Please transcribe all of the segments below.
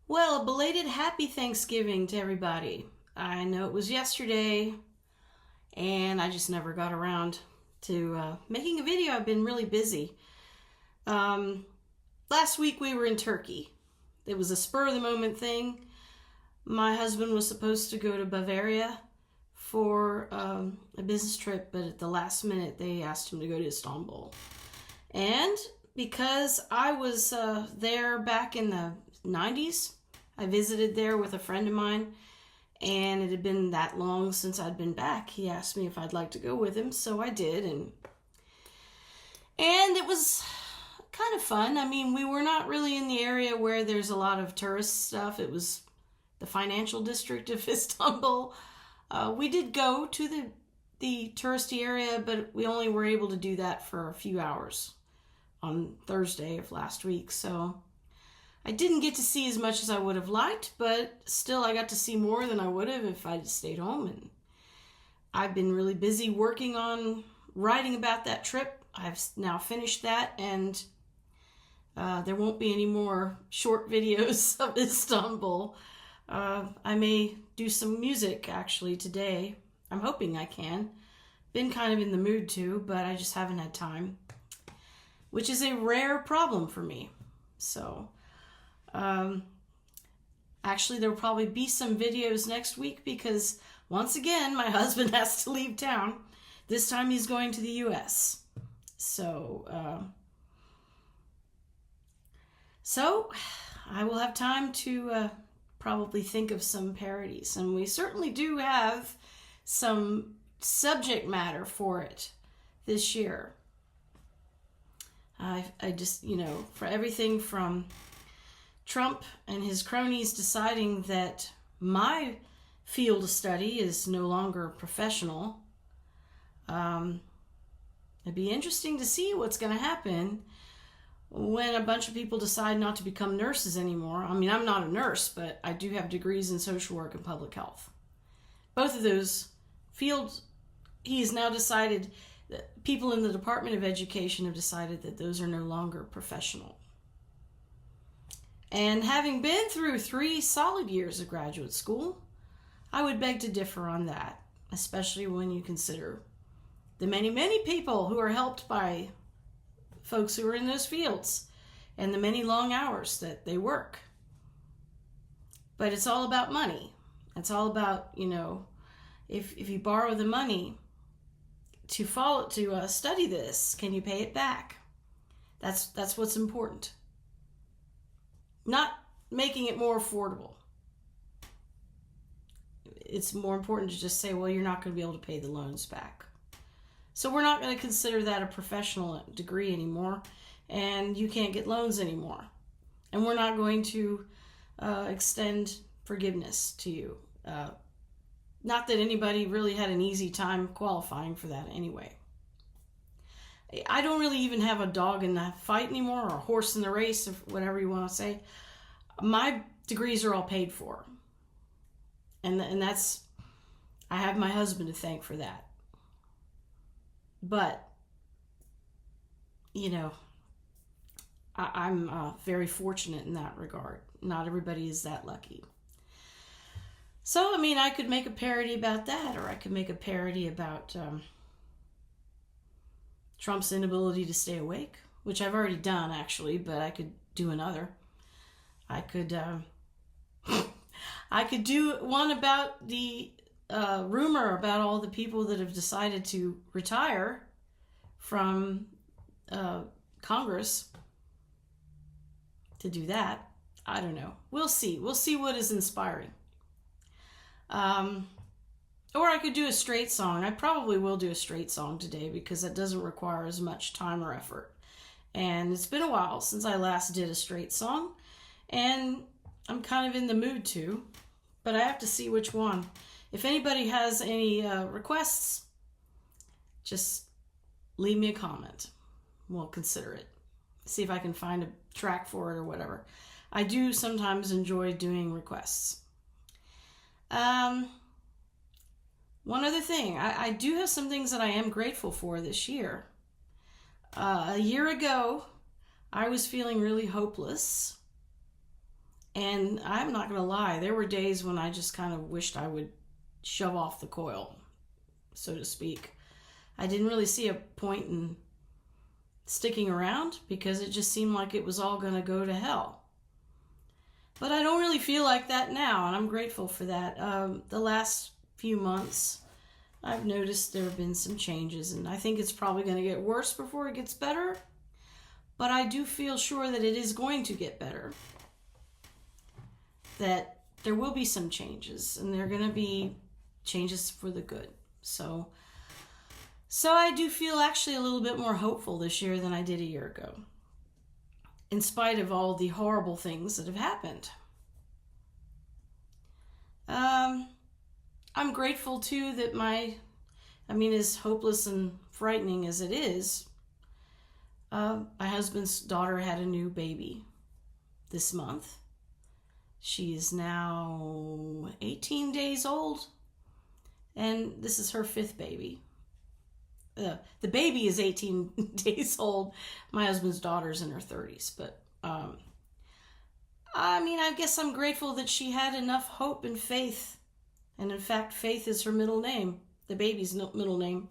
Well, a belated happy Thanksgiving to everybody. I know it was yesterday, and I just never got around to making a video. I've been really busy. Last week we were in Turkey. It was a spur of the moment thing. My husband was supposed to go to Bavaria for a business trip, but at the last minute they asked him to go to Istanbul. And because I was there back in the 90s, I visited there with a friend of mine, and it had been that long since I'd been back. He asked me if I'd like to go with him, so I did, and it was kind of fun. I mean, we were not really in the area where there's a lot of tourist stuff. It was the financial district of Istanbul. We did go to the touristy area, but we only were able to do that for a few hours on Thursday of last week, so I didn't get to see as much as I would have liked, but still I got to see more than I would have if I'd stayed home. And I've been really busy working on writing about that trip. I've now finished that, and there won't be any more short videos of Istanbul. I may do some music actually today. I'm hoping I can. Been kind of in the mood to, but I just haven't had time, which is a rare problem for me. So actually there will probably be some videos next week because once again my husband has to leave town. This time he's going to the US. So I will have time to probably think of some parodies, and we certainly do have some subject matter for it this year. I just, for everything from Trump and his cronies deciding that my field of study is no longer professional, it'd be interesting to see what's going to happen when a bunch of people decide not to become nurses anymore. I mean, I'm not a nurse, but I do have degrees in social work and public health. Both of those fields, he's now decided that people in the Department of Education have decided that those are no longer professional. And having been through 3 solid years of graduate school, I would beg to differ on that, especially when you consider the many, many people who are helped by folks who are in those fields and the many long hours that they work. But it's all about money. It's all about, if you borrow the money to study this, can you pay it back? That's what's important. Not making it more affordable. It's more important to just say, well, you're not going to be able to pay the loans back. So we're not going to consider that a professional degree anymore, and you can't get loans anymore. And we're not going to extend forgiveness to you. Not that anybody really had an easy time qualifying for that anyway. I don't really even have a dog in the fight anymore, or a horse in the race, or whatever you want to say. My degrees are all paid for. And that's, I have my husband to thank for that. But, I'm very fortunate in that regard. Not everybody is that lucky. So, I could make a parody about that, or I could make a parody about Trump's inability to stay awake, which I've already done, actually, but I could do another. I could do one about the rumor about all the people that have decided to retire from Congress. To do that, I don't know. We'll see. We'll see what is inspiring. Or I could do a straight song. I probably will do a straight song today because that doesn't require as much time or effort. And it's been a while since I last did a straight song, and I'm kind of in the mood to, but I have to see which one. If anybody has any requests, just leave me a comment. We'll consider it. See if I can find a track for it or whatever. I do sometimes enjoy doing requests. One other thing, I do have some things that I am grateful for this year. A year ago, I was feeling really hopeless And I'm not going to lie, there were days when I just kind of wished I would shove off the coil, so to speak. I didn't really see a point in sticking around because it just seemed like it was all going to go to hell. But I don't really feel like that now, and I'm grateful for that. The last few months, I've noticed there have been some changes, and I think it's probably going to get worse before it gets better. But I do feel sure that it is going to get better. That there will be some changes, and they're going to be changes for the good. So I do feel actually a little bit more hopeful this year than I did a year ago, in spite of all the horrible things that have happened. I'm grateful too that as hopeless and frightening as it is, my husband's daughter had a new baby this month. She is now 18 days old, and this is her 5th baby. The baby is 18 days old. My husband's daughter's in her 30s, but I guess I'm grateful that she had enough hope and faith, and in fact, Faith is her middle name, the baby's middle name,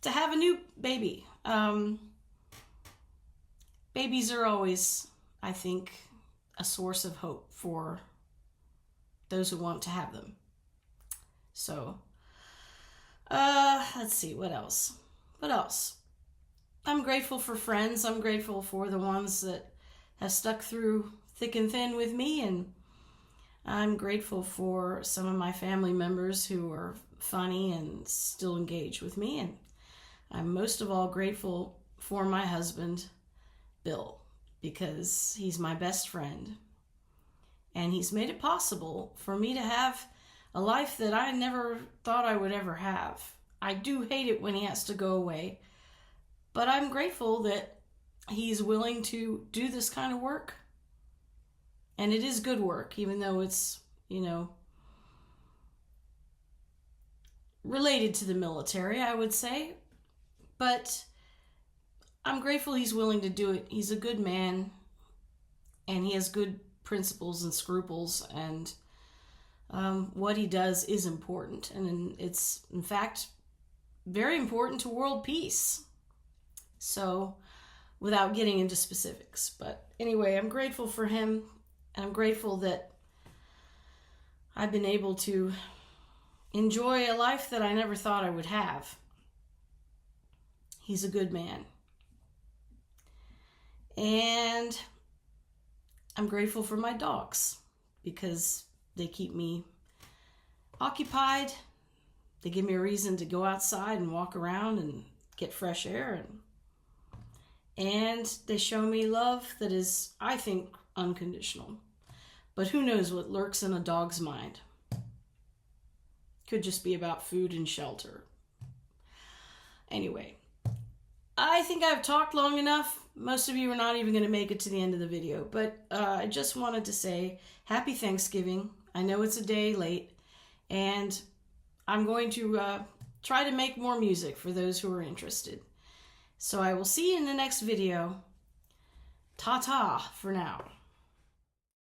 to have a new baby. Babies are always, I think, a source of hope for those who want to have them. So, let's see, what else? I'm grateful for friends. I'm grateful for the ones that have stuck through thick and thin with me, and I'm grateful for some of my family members who are funny and still engage with me, and I'm most of all grateful for my husband, Bill, because he's my best friend, and he's made it possible for me to have a life that I never thought I would ever have. I do hate it when he has to go away, but I'm grateful that he's willing to do this kind of work. And it is good work, even though it's, related to the military, I would say. But I'm grateful he's willing to do it. He's a good man, and he has good principles and scruples, and what he does is important. And it's, in fact, very important to world peace. So, without getting into specifics. But anyway, I'm grateful for him, and I'm grateful that I've been able to enjoy a life that I never thought I would have. He's a good man. And I'm grateful for my dogs because they keep me occupied. They give me a reason to go outside and walk around and get fresh air. And they show me love that is, I think, unconditional. But who knows what lurks in a dog's mind? Could just be about food and shelter. Anyway, I think I've talked long enough. Most of you are not even going to make it to the end of the video, but I just wanted to say happy Thanksgiving. I know it's a day late, and I'm going to try to make more music for those who are interested. So I will see you in the next video. Ta-ta for now.